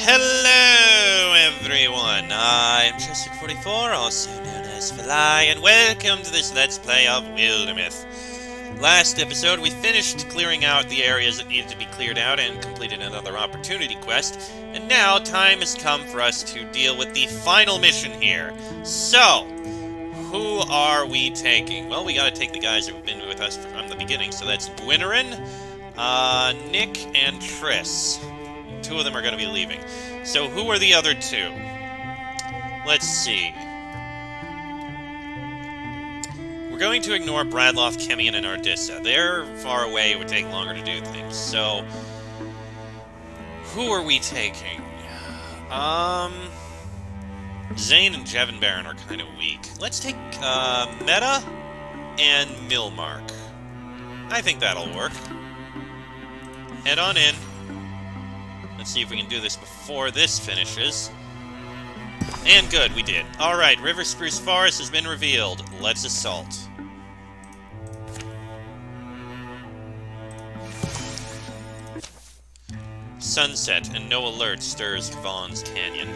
Hello everyone, I'm Chester44, also known as Fly, and welcome to this Let's Play of Wildermyth. Last episode we finished clearing out the areas that needed to be cleared out and completed another opportunity quest, and now time has come for us to deal with the final mission here. So, who are we taking? Well, we gotta take the guys who've been with us from the beginning, so that's Gwynnerin, Nick, and Triss. Two of them are going to be leaving. So who are the other two? Let's see. We're going to ignore Bradloff, Kemian, and Ardissa. They're far away, it would take longer to do things. So, who are we taking? Zane and Jevon Baron are kind of weak. Let's take, Meta and Milmark. I think that'll work. Head on in. Let's see if we can do this before this finishes. And good, we did. Alright, River Spruce Forest has been revealed. Let's assault. Sunset, and no alert stirs Cvawn's canyon.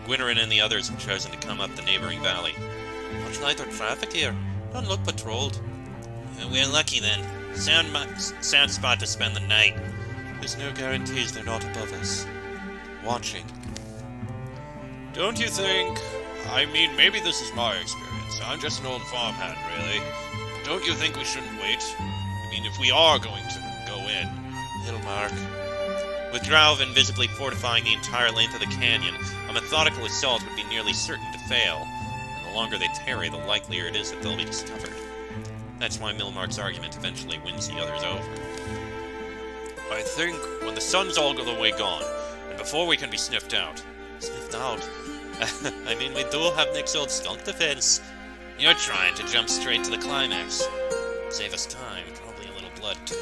Gwynnerin and the others have chosen to come up the neighboring valley. Much lighter traffic here. Don't look patrolled. We're lucky then. Sound spot to spend the night. There's no guarantees they're not above us. Watching. Don't you think... I mean, maybe this is my experience. I'm just an old farmhand, really. Don't you think we shouldn't wait? I mean, if we are going to go in... Hilmark. With Drauven visibly fortifying the entire length of the canyon, a methodical assault would be nearly certain to fail. And the longer they tarry, the likelier it is that they'll be discovered. That's why Milmark's argument eventually wins the others over. I think when the sun's all the way gone, and before we can be sniffed out. Sniffed out? I mean, we do have Nick's old skunk defense. You're trying to jump straight to the climax. Save us time, probably a little blood, too.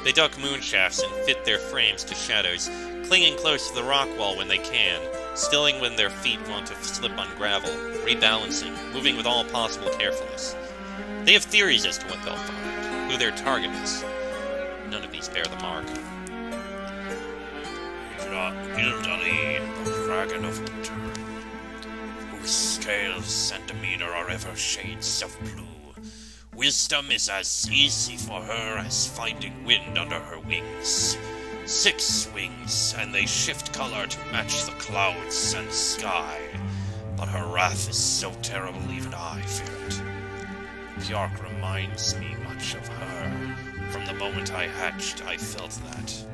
They duck moonshafts and fit their frames to shadows, clinging close to the rock wall when they can, stilling when their feet want to slip on gravel, rebalancing, moving with all possible carefulness. They have theories as to what they'll find, who their target is. None of these bear the mark. Gildali, the dragon of winter, whose scales centimeter are ever shades of blue. Wisdom is as easy for her as finding wind under her wings. 6 wings, and they shift color to match the clouds and sky. But her wrath is so terrible even I fear it. Bjark reminds me much of her. From the moment I hatched, I felt that.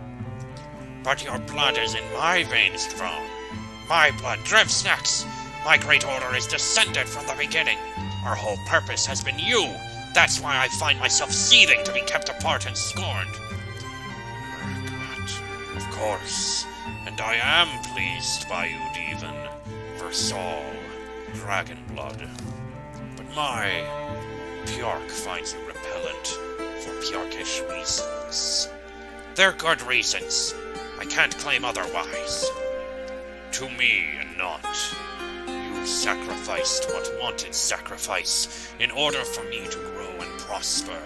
But your blood is in my veins, Cvawn. My blood, Drevsnax! My great order is descended from the beginning. Our whole purpose has been you. That's why I find myself seething to be kept apart and scorned. But, of course, and I am pleased by you, Devon. Versal, dragon blood. But my Bjark finds you repellent. For Bjarkish reasons. They're good reasons. I can't claim otherwise. To me, not. You sacrificed what wanted sacrifice in order for me to grow and prosper.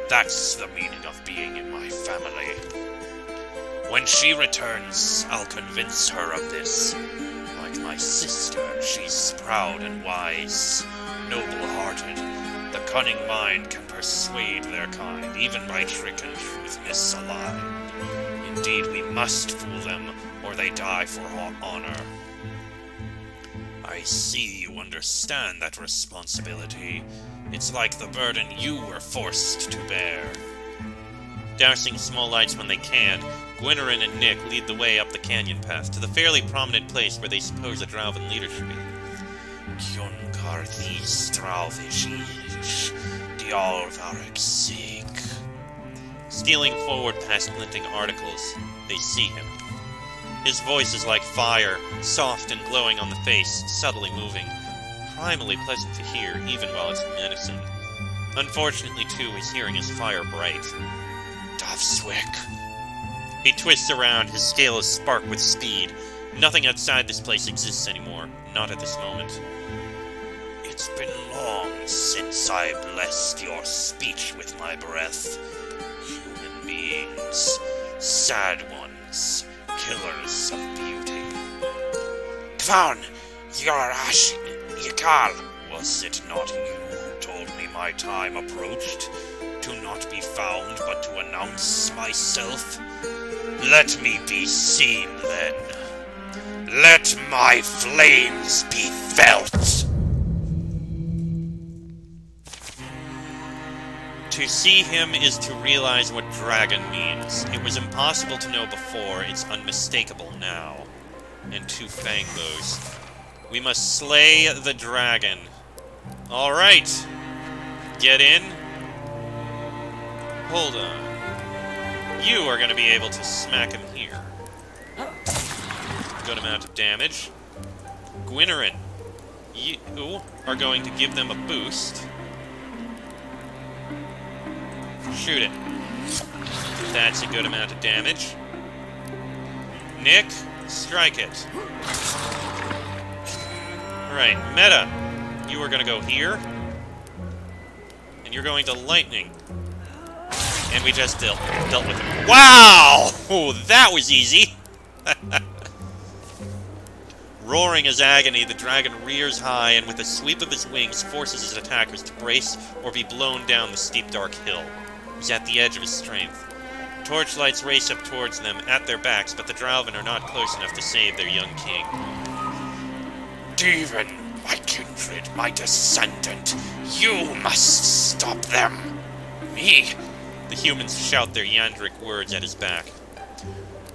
That's the meaning of being in my family. When she returns, I'll convince her of this. Like my sister, she's proud and wise, noble-hearted. The cunning mind can persuade their kind, even by trick and truth misaligned. Indeed, we must fool them, or they die for honor. I see you understand that responsibility. It's like the burden you were forced to bear. Dousing small lights when they can, Gwynnerin and Nick lead the way up the canyon path to the fairly prominent place where they suppose a Drauven leader should be. Stealing forward past glinting articles, they see him. His voice is like fire, soft and glowing on the face, subtly moving. Primally pleasant to hear, even while it's menacing. Unfortunately, too, his hearing is fire bright. Davswick. He twists around, his scales spark with speed. Nothing outside this place exists anymore, not at this moment. It's been long since I blessed your speech with my breath. Human beings, sad ones, pillars of beauty. Cvawn, you're Ash Yakal. Was it not you who told me my time approached? To not be found, but to announce myself? Let me be seen, then. Let my flames be felt! To see him is to realize what dragon means. It was impossible to know before, it's unmistakable now. And 2 fangbows. We must slay the dragon. Alright. Get in. Hold on. You are going to be able to smack him here. Good amount of damage. Gwynnerin, you are going to give them a boost. Shoot it. That's a good amount of damage. Nick, strike it. Alright, Meta, you are going to go here. And you're going to lightning. And we just dealt with him. Wow! Oh, that was easy! Roaring his agony, the dragon rears high, and with a sweep of his wings, forces his attackers to brace or be blown down the steep, dark hill. He's at the edge of his strength. Torchlights race up towards them, at their backs, but the Dralvin are not close enough to save their young king. Dieven, my kindred, my descendant, you must stop them! Me? The humans shout their yandric words at his back.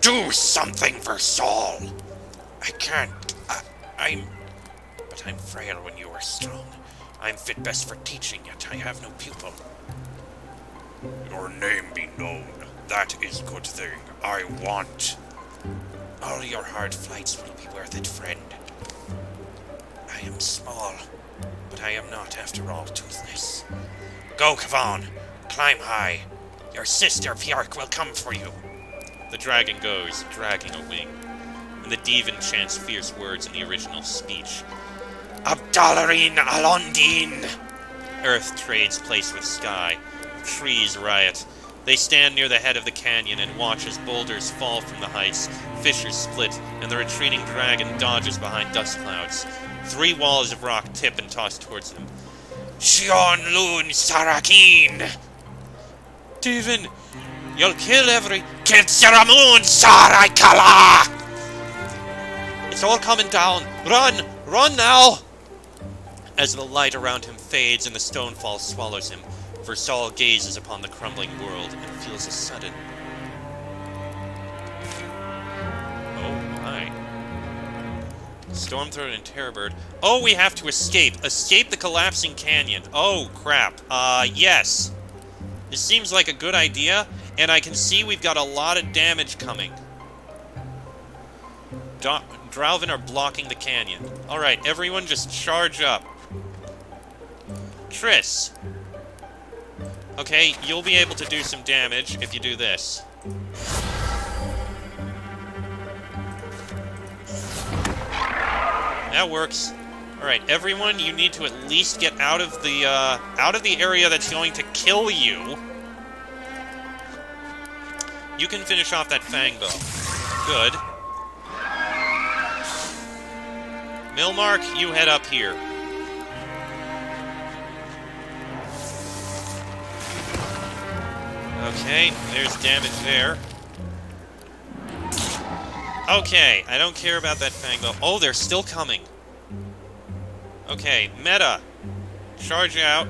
Do something for Saul! I can't. But I'm frail when you are strong. I'm fit best for teaching, yet I have no pupil. Your name be known. That is good thing. I want. All your hard flights will be worth it, friend. I am small, but I am not, after all, toothless. Go, Cvawn. Climb high. Your sister, Bjark, will come for you. The dragon goes, dragging a wing. And the Dieven chants fierce words in the original speech. Abdalarin Alondine! Earth trades place with sky. Trees riot. They stand near the head of the canyon and watch as boulders fall from the heights, fissures split, and the retreating dragon dodges behind dust clouds. 3 walls of rock tip and toss towards them. Shion Loon Sarakin! Dieven, you'll kill every... Kiltsiramoon Sarakala! It's all coming down. Run! Run now! As the light around him fades and the stonefall swallows him, Versal gazes upon the crumbling world and feels a sudden... Oh my. Stormthroat and Terrorbird. Oh, we have to escape. Escape the collapsing canyon. Oh, crap. Yes. This seems like a good idea, and I can see we've got a lot of damage coming. Dralvin are blocking the canyon. Alright, everyone just charge up. Triss. Okay, you'll be able to do some damage if you do this. That works. Alright, everyone, you need to at least get out of the area that's going to kill you. You can finish off that fangbow. Good. Milmark, you head up here. Okay, there's damage there. Okay, I don't care about that fangbow. Oh, they're still coming. Okay, Meta. Charge out.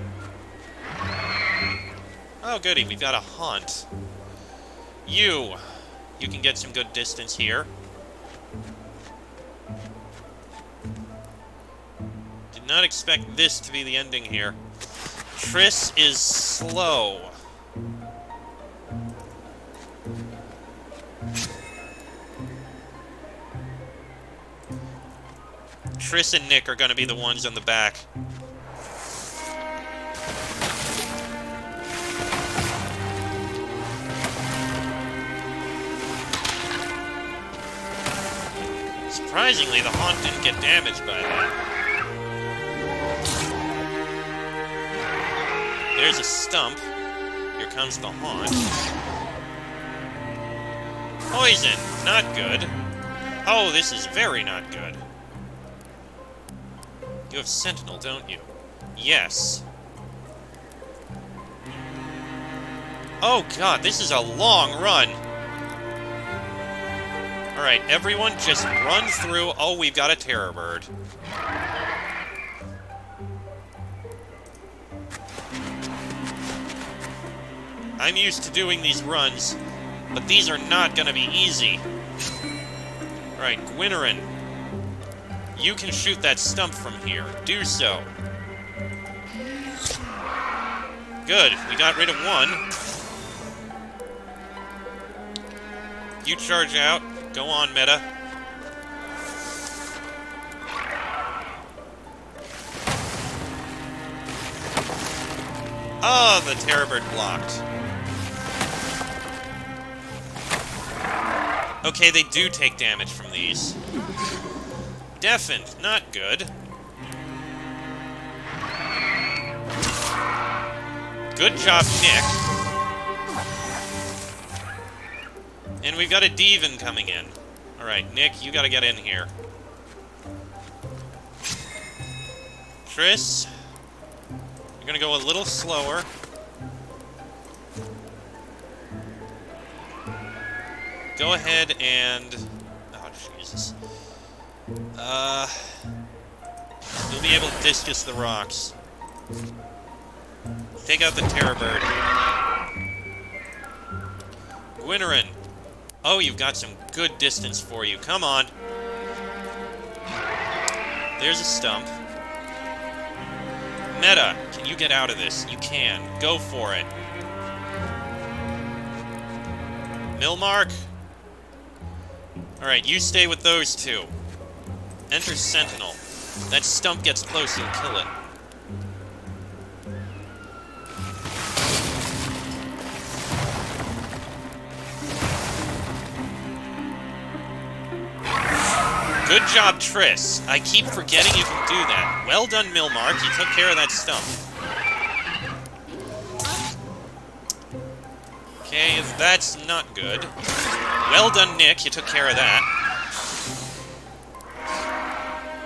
Oh, goody, we've got a haunt. You can get some good distance here. Did not expect this to be the ending here. Triss is slow. Triss and Nick are going to be the ones on the back. Surprisingly, the Haunt didn't get damaged by that. There's a stump. Here comes the Haunt. Poison! Not good. Oh, this is very not good. You have Sentinel, don't you? Yes. Oh god, this is a long run. Alright, everyone just run through. Oh, we've got a Terror Bird. I'm used to doing these runs, but these are not gonna be easy. Alright, Gwynnerin. You can shoot that stump from here. Do so. Good, we got rid of one. You charge out. Go on, Meta. Oh, the Terror Bird blocked. Okay, they do take damage from these. Deafened, not good. Good job, Nick. And we've got a Devon coming in. Alright, Nick, you gotta get in here. Triss, you're gonna go a little slower. Go ahead and... Oh, Jesus. You'll be able to discus the rocks. Take out the Terror Bird. Gwynnerin. Oh, you've got some good distance for you. Come on. There's a stump. Meta, can you get out of this? You can. Go for it. Milmark? Alright, you stay with those two. Enter Sentinel. That stump gets close, you'll kill it. Good job, Triss. I keep forgetting you can do that. Well done, Milmark. You took care of that stump. Okay, that's not good. Well done, Nick. You took care of that.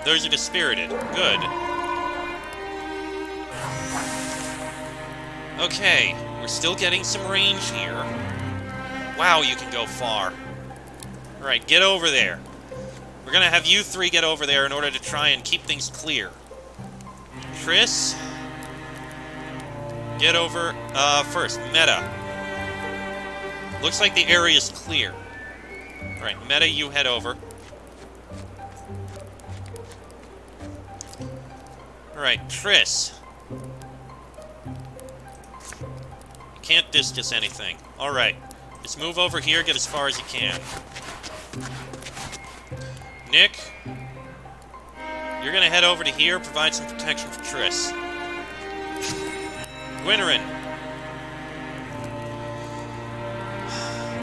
Those are dispirited. Good. Okay, we're still getting some range here. Wow, you can go far. Alright, get over there. We're gonna have you three get over there in order to try and keep things clear. Triss? Get over, first, Meta. Looks like the area's clear. Alright, Meta, you head over. Alright, Triss. You can't discus anything. Alright, just move over here, get as far as you can. Nick, you're gonna head over to here, provide some protection for Triss. Gwynnerin,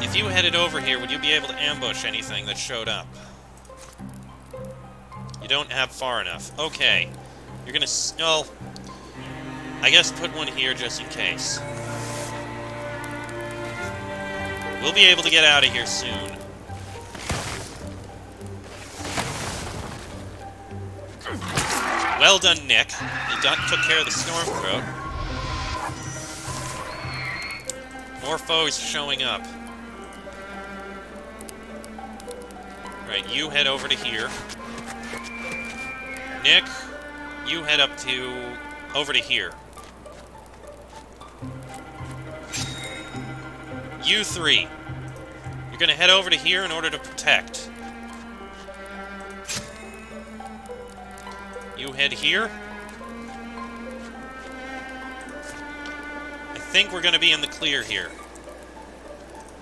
if you headed over here, would you be able to ambush anything that showed up? You don't have far enough. Okay. You're gonna... well, I guess put one here just in case. We'll be able to get out of here soon. Well done, Nick. You took care of the Stormthroat. More foes showing up. Right, you head over to here. Nick, you head up to... over to here. You three. You're gonna head over to here in order to protect. You head here. I think we're gonna be in the clear here.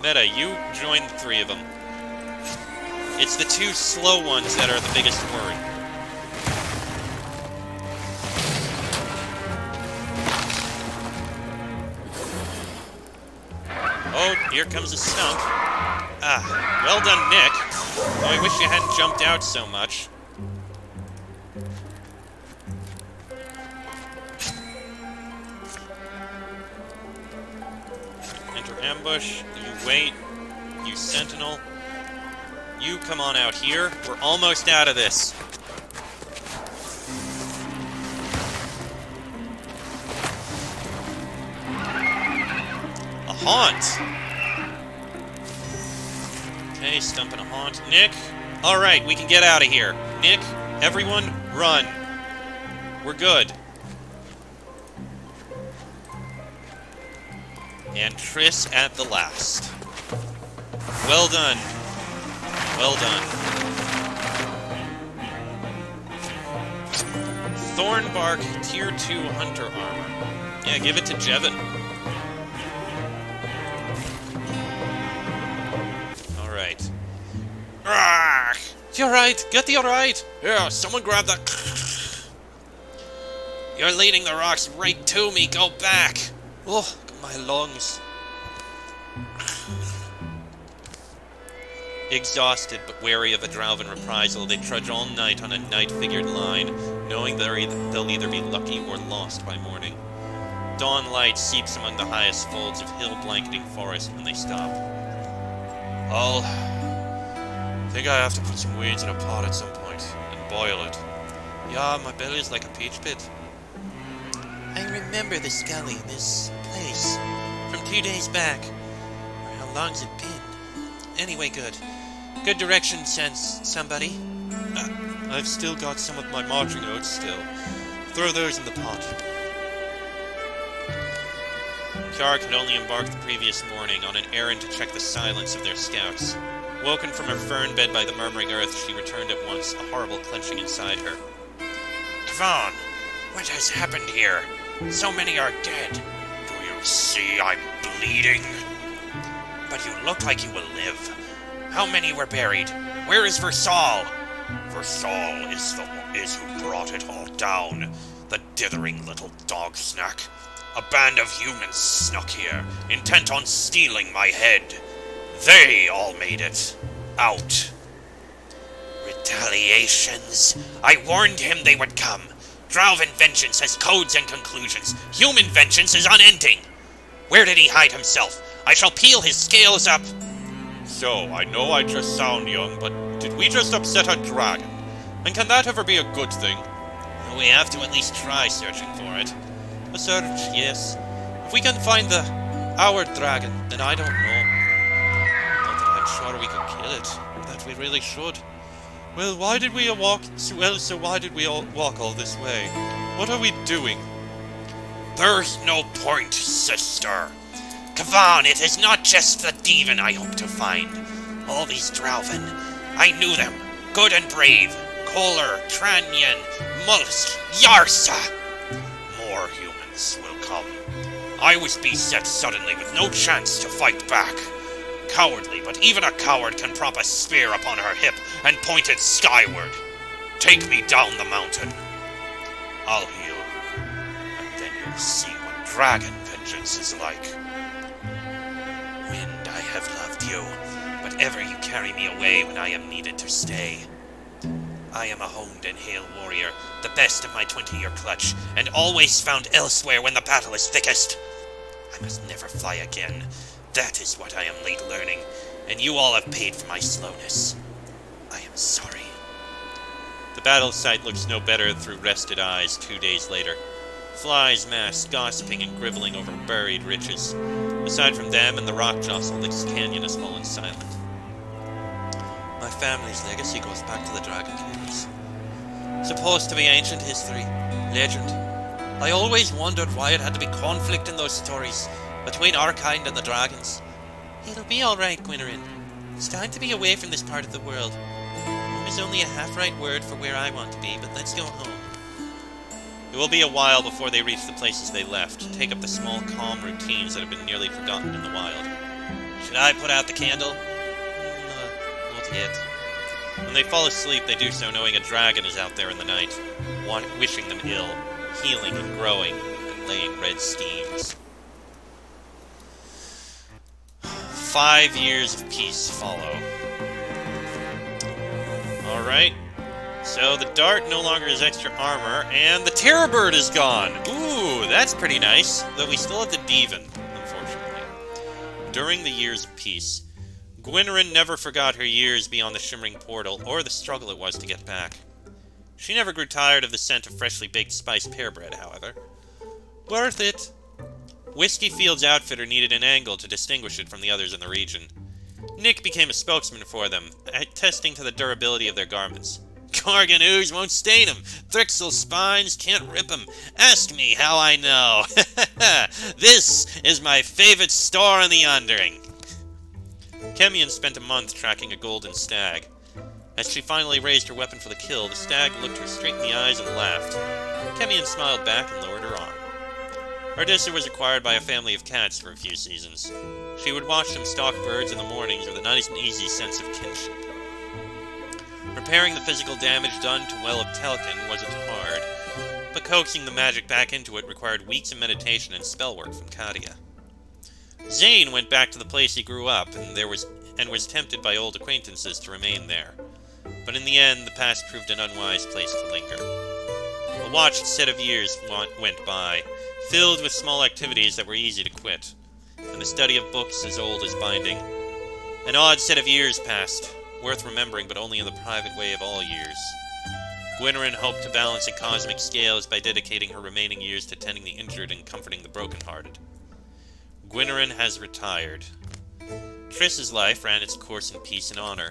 Meta, you join the three of them. It's the two slow ones that are the biggest worry. Oh, here comes a stump. Ah, well done, Nick. Oh, I wish you hadn't jumped out so much. Enter ambush. You wait. You sentinel. You come on out here. We're almost out of this. A haunt. Okay, stumping a haunt. Nick? Alright, we can get out of here. Nick, everyone, run. We're good. And Triss at the last. Well done. Well done. Thornbark Tier 2 Hunter Armor. Yeah, give it to Jevin. Alright. You're right! Get the alright! Yeah, someone grab that. You're leading the rocks right to me, go back! Oh, my lungs. Exhausted but wary of a Drauvan reprisal, they trudge all night on a night-figured line, knowing they'll either be lucky or lost by morning. Dawn light seeps among the highest folds of hill-blanketing forest when they stop. I think I have to put some weeds in a pot at some point, and boil it. Yeah, my belly's like a peach pit. I remember this gully, this place, from 2 days back. How long's it been? Anyway, good. Good direction sense, somebody. I've still got some of my marching notes still. Throw those in the pot. Kiark had only embarked the previous morning on an errand to check the silence of their scouts. Woken from her fern bed by the murmuring earth, she returned at once, a horrible clenching inside her. Cvawn, what has happened here? So many are dead. Do you see I'm bleeding? But you look like you will live. How many were buried? Where is Versal? Versal is who brought it all down. The dithering little dog snack. A band of humans snuck here, intent on stealing my head. They all made it out. Retaliations. I warned him they would come. Drauvan vengeance has codes and conclusions. Human vengeance is unending. Where did he hide himself? I shall peel his scales up. So, I know I just sound young, but did we just upset a dragon? And can that ever be a good thing? We have to at least try searching for it. A search, yes. If we can find our dragon, then I don't know. Not that I'm sure we could kill it. That we really should. Well, why did we walk all this way? What are we doing? There's no point, sister. Cvawn, it is not just the Demon I hope to find. All these Drauvan, I knew them. Good and brave. Kohler, Tranyan, Mulsk, Yarsa. More humans will come. I was beset suddenly with no chance to fight back. Cowardly, but even a coward can prop a spear upon her hip and point it skyward. Take me down the mountain. I'll heal. And then you'll see what dragon vengeance is like. Wind, I have loved you, but ever you carry me away when I am needed to stay. I am a honed and hale warrior, the best of my 20-year clutch, and always found elsewhere when the battle is thickest. I must never fly again. That is what I am late learning, and you all have paid for my slowness. I am sorry. The battle site looks no better through rested eyes 2 days later. Flies massed, gossiping and griveling over buried riches. Aside from them and the rock jostle, this canyon has fallen silent. My family's legacy goes back to the Dragon Caves. Supposed to be ancient history, legend. I always wondered why it had to be conflict in those stories, between our kind and the dragons. It'll be alright, Gwynnerin. It's time to be away from this part of the world. Home is only a half-right word for where I want to be, but let's go home. It will be a while before they reach the places they left, take up the small, calm routines that have been nearly forgotten in the wild. Should I put out the candle? Not yet. When they fall asleep, they do so knowing a dragon is out there in the night, wishing them ill, healing and growing, and laying red steams. 5 years of peace follow. Alright. So the dart no longer has extra armor, and the terror bird is gone! Ooh, that's pretty nice. Though we still have the Demon, unfortunately. During the years of peace, Gwynnerin never forgot her years beyond the shimmering portal, or the struggle it was to get back. She never grew tired of the scent of freshly baked spiced pear bread, however. Worth it! Whiskey Field's outfitter needed an angle to distinguish it from the others in the region. Nick became a spokesman for them, attesting to the durability of their garments. Gargan ooze won't stain 'em. Thrixel spines can't rip 'em. Ask me how I know. This is my favorite store in the Undering. Cvawn spent a month tracking a golden stag. As she finally raised her weapon for the kill, the stag looked her straight in the eyes and laughed. Cvawn smiled back and lowered her arm. Ardissa was acquired by a family of cats for a few seasons. She would watch them stalk birds in the mornings with a nice and easy sense of kinship. Repairing the physical damage done to Well of Telkin wasn't hard, but coaxing the magic back into it required weeks of meditation and spell work from Katia. Zane went back to the place he grew up, and was tempted by old acquaintances to remain there. But in the end, the past proved an unwise place to linger. A watched set of years went by, filled with small activities that were easy to quit, and the study of books as old as binding. An odd set of years passed, worth remembering but only in the private way of all years. Gwynnerin hoped to balance the cosmic scales by dedicating her remaining years to tending the injured and comforting the brokenhearted. Gwynnerin has retired. Triss's life ran its course in peace and honor,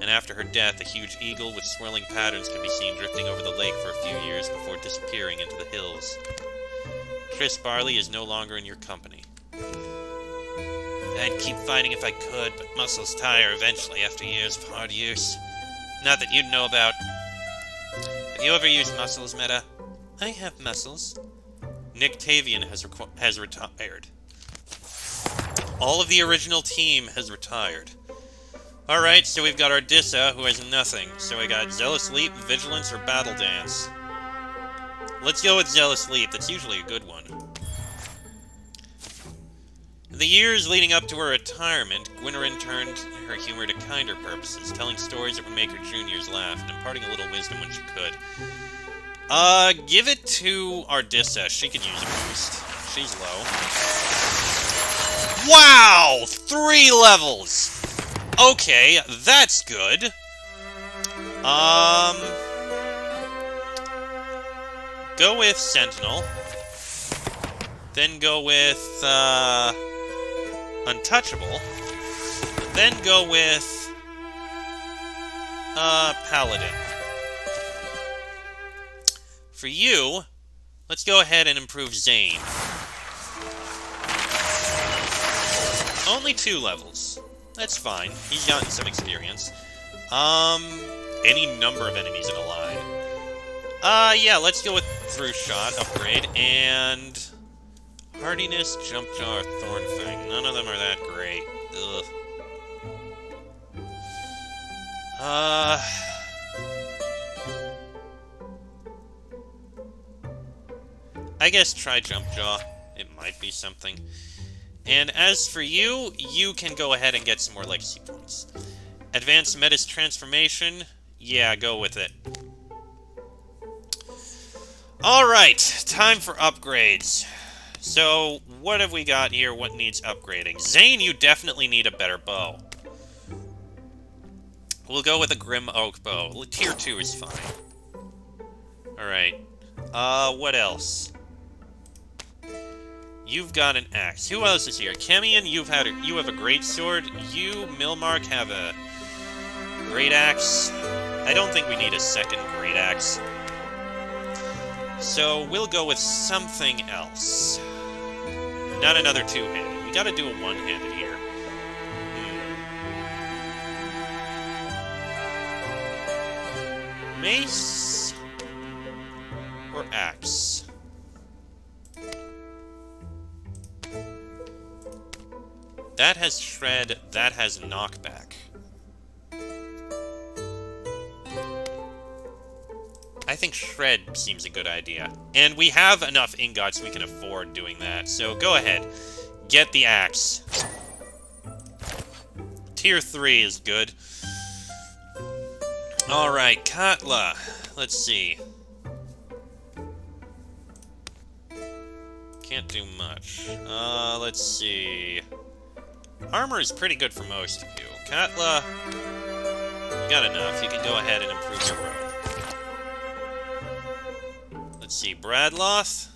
and after her death, a huge eagle with swirling patterns could be seen drifting over the lake for a few years before disappearing into the hills. Triss Barley is no longer in your company. I'd keep fighting if I could, but muscles tire eventually after years of hard use. Not that you'd know about. Have you ever used muscles, Meta? I have muscles. Nick Tavian has retired. All of the original team has retired. Alright, so we've got Ardissa, who has nothing. So we got Zealous Leap, Vigilance, or Battle Dance. Let's go with Zealous Leap. That's usually a good one. In the years leading up to her retirement, Gwynnerin turned her humor to kinder purposes, telling stories that would make her juniors laugh, and imparting a little wisdom when she could. Give it to Ardissa. She could use a boost. She's low. Wow! 3 levels! Okay, that's good. Go with Sentinel. Then go with, Untouchable. Then go with, Paladin. For you, let's go ahead and improve Zane. Only 2 levels. That's fine. He's gotten some experience. Any number of enemies in a line. Yeah, let's go with Through Shot, upgrade, and Hardiness, Jump Jar, Thornfang. None of them are that great. Ugh. I guess try Jump Jaw. It might be something. And as for you, you can go ahead and get some more legacy points. Advanced Metis Transformation, yeah, go with it. Alright, time for upgrades. So, what have we got here? What needs upgrading? Zane, you definitely need a better bow. We'll go with a Grim Oak bow. Tier 2 is fine. Alright. What else? You've got an axe. Who else is here? Cvawn, you have a great sword. You, Milmark, have a great axe. I don't think we need a second great axe. So we'll go with something else. Not another two-handed. We gotta do a one-handed here. Mace or axe? That has shred, that has knockback. I think shred seems a good idea. And we have enough ingots we can afford doing that. So go ahead. Get the axe. Tier 3 is good. Alright, Katla. Let's see. Can't do much. Let's see. Armor is pretty good for most of you. Katla, you got enough. You can go ahead and improve your road. Let's see, Bradloth.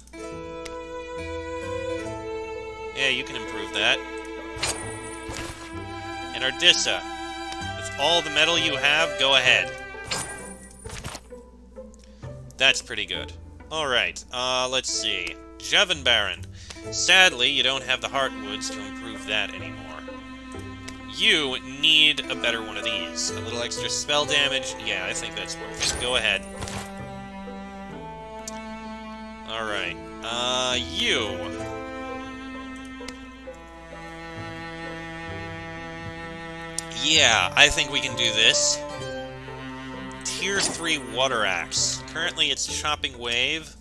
Yeah, you can improve that. And Ardissa, with all the metal you have, go ahead. That's pretty good. Alright, let's see. Jevon Baron. Sadly, you don't have the Heartwoods to improve that anymore. You need a better one of these. A little extra spell damage? Yeah, I think that's worth it. Go ahead. Alright. You. Yeah, I think we can do this. Tier 3 Water Axe. Currently it's Chopping Wave.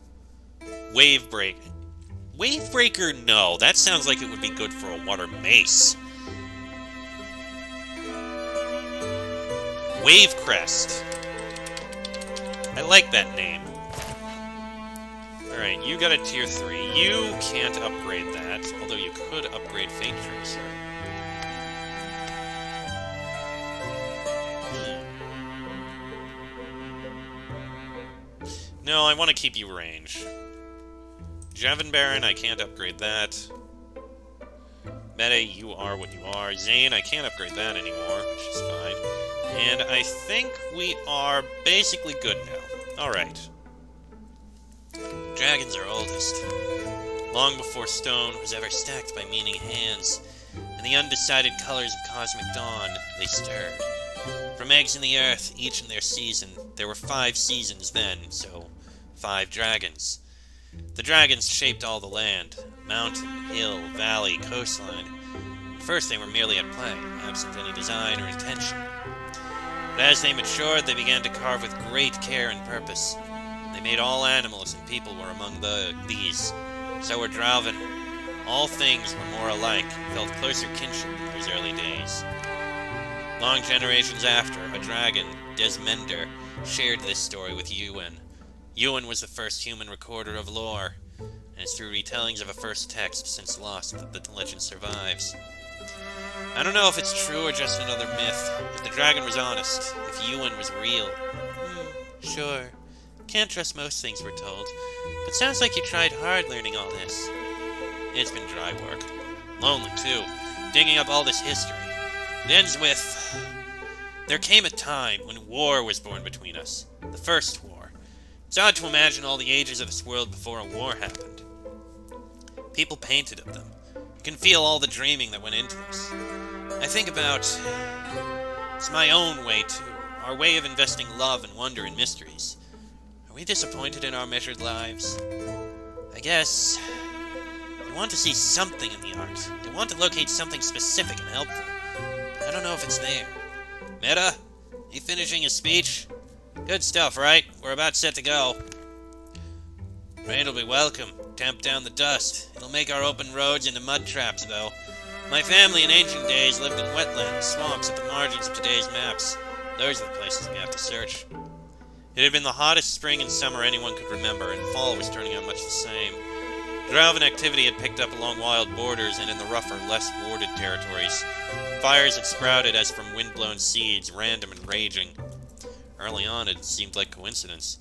Wave Break. Wave Breaker, no. That sounds like it would be good for a Water Mace. Wave Crest. I like that name. Alright, you got a Tier 3. You can't upgrade that, although you could upgrade Fate Tracer. No, I want to keep you range. Jevon Baron, I can't upgrade that. Meta, you are what you are. Zane, I can't upgrade that anymore, which is fine. And I think we are basically good now. Alright. Dragons are oldest. Long before stone was ever stacked by meaning hands, and the undecided colors of cosmic dawn, they stirred. From eggs in the earth, each in their season, there were 5 seasons then, so 5 dragons. The dragons shaped all the land, mountain, hill, valley, coastline. At first they were merely at play, absent any design or intention. But as they matured, they began to carve with great care and purpose. They made all animals and people were among these. So were Drauven. All things were more alike, felt closer kinship in those early days. Long generations after, a dragon, Desmender, shared this story with Ewan. Ewan was the first human recorder of lore, and it's through retellings of a first text since lost that the legend survives. I don't know if it's true or just another myth, if the dragon was honest, if Ewan was real. Sure. Can't trust most things we're told, but sounds like you tried hard learning all this. It's been dry work. Lonely, too, digging up all this history. It ends with... There came a time when war was born between us. The first war. It's odd to imagine all the ages of this world before a war happened. People painted of them. You can feel all the dreaming that went into this. I think about... It's my own way, too. Our way of investing love and wonder in mysteries. Are we disappointed in our measured lives? I guess... You want to see something in the art. You want to locate something specific and helpful. I don't know if it's there. Meta, you finishing his speech? Good stuff, right? We're about set to go. Rain'll be welcome. Tamp down the dust. It'll make our open roads into mud traps, though. My family in ancient days lived in wetlands, swamps at the margins of today's maps. Those are the places we have to search. It had been the hottest spring and summer anyone could remember, and fall was turning out much the same. Drauven activity had picked up along wild borders and in the rougher, less warded territories. Fires had sprouted as from wind-blown seeds, random and raging. Early on, it seemed like coincidence.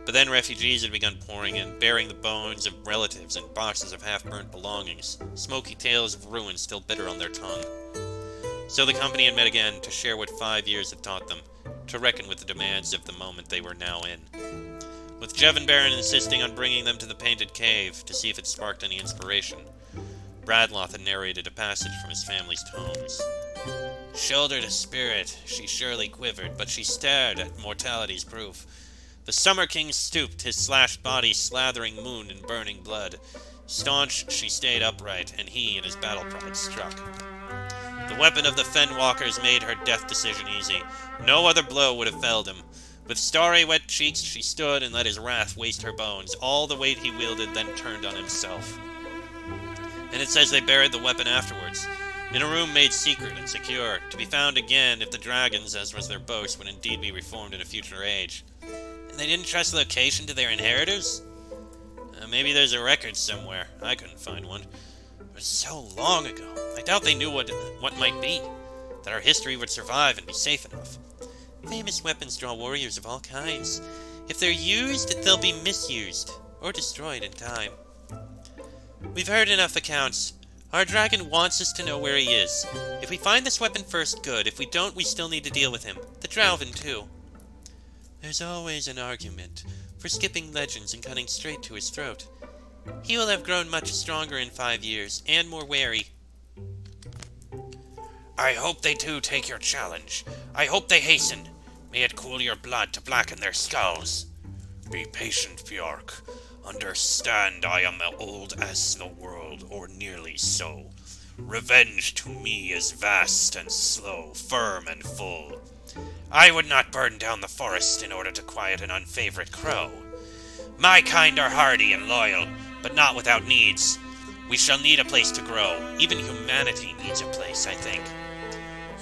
But then refugees had begun pouring in, bearing the bones of relatives and boxes of half-burnt belongings, smoky tales of ruin still bitter on their tongue. So the company had met again to share what 5 years had taught them, to reckon with the demands of the moment they were now in. With Jevon Baron insisting on bringing them to the Painted Cave to see if it sparked any inspiration. Bradloth had narrated a passage from his family's tomes. Shoulder to spirit, she surely quivered, but she stared at mortality's proof. The Summer King stooped, his slashed body slathering moon in burning blood. Staunch, she stayed upright, and he in his battle pride struck. The weapon of the Fenwalkers made her death decision easy. No other blow would have felled him. With starry wet cheeks she stood and let his wrath waste her bones. All the weight he wielded then turned on himself. And it says they buried the weapon afterwards, in a room made secret and secure, to be found again if the dragons, as was their boast, would indeed be reformed in a future age. And they didn't trust location to their inheritors? Maybe there's a record somewhere. I couldn't find one. It was so long ago. I doubt they knew what might be. that our history would survive and be safe enough. Famous weapons draw warriors of all kinds. If they're used, they'll be misused, or destroyed in time. We've heard enough accounts. Our dragon wants us to know where he is. If we find this weapon first, good. If we don't, we still need to deal with him. The Drauven, too. There's always an argument for skipping legends and cutting straight to his throat. He will have grown much stronger in 5 years, and more wary. I hope they do take your challenge. I hope they hasten. May it cool your blood to blacken their skulls. Be patient, Bjork. Understand I am old as the world, or nearly so. Revenge to me is vast and slow, firm and full. I would not burn down the forest in order to quiet an unfavorite crow. My kind are hardy and loyal, but not without needs. We shall need a place to grow. Even humanity needs a place, I think.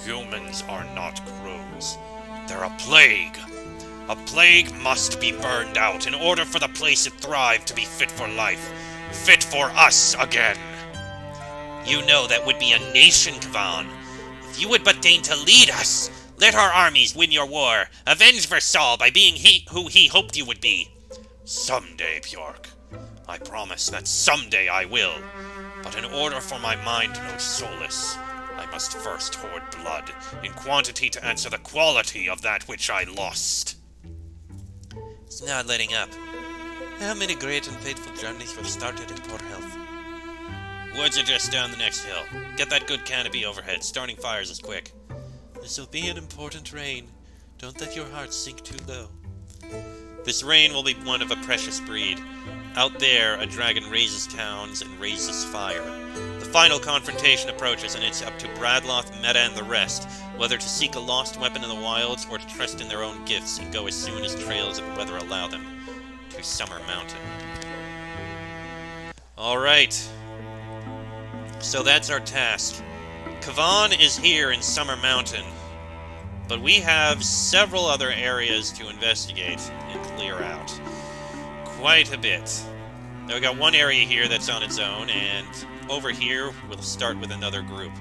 Humans are not crows. They're a plague. A plague must be burned out in order for the place it thrived to be fit for life. Fit for us again. You know that would be a nation, Cvawn. If you would but deign to lead us, let our armies win your war. Avenge Versal by being who he hoped you would be. Someday, Bjork. I promise that someday I will. But in order for my mind to know solace, I must first hoard blood in quantity to answer the quality of that which I lost. It's not letting up. How many great and fateful journeys were started in poor health? Woods are just down the next hill. Get that good canopy overhead. Starting fires is quick. This'll be an important rain. Don't let your heart sink too low. This rain will be one of a precious breed. Out there, a dragon raises towns and raises fire. The final confrontation approaches, and it's up to Bradloth, Meta, and the rest whether to seek a lost weapon in the wilds or to trust in their own gifts and go as soon as trails of the weather allow them to Summer Mountain. Alright. So that's our task. Cvawn is here in Summer Mountain, but we have several other areas to investigate and clear out. Quite a bit. Now we got one area here that's on its own, and over here we'll start with another group.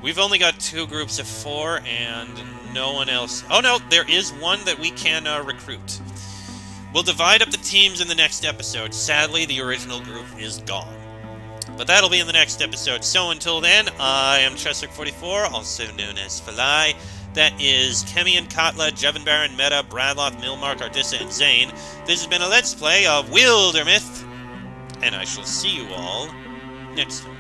We've only got 2 groups of 4, and no one else... Oh no, there is one that we can recruit. We'll divide up the teams in the next episode. Sadly, the original group is gone. But that'll be in the next episode. So until then, I am Cheswick44, also known as Falai. That is Kemi and Katla, Jevon Baron, Meta, Bradloth, Milmark, Ardissa, and Zane. This has been a Let's Play of Wildermyth, and I shall see you all next time.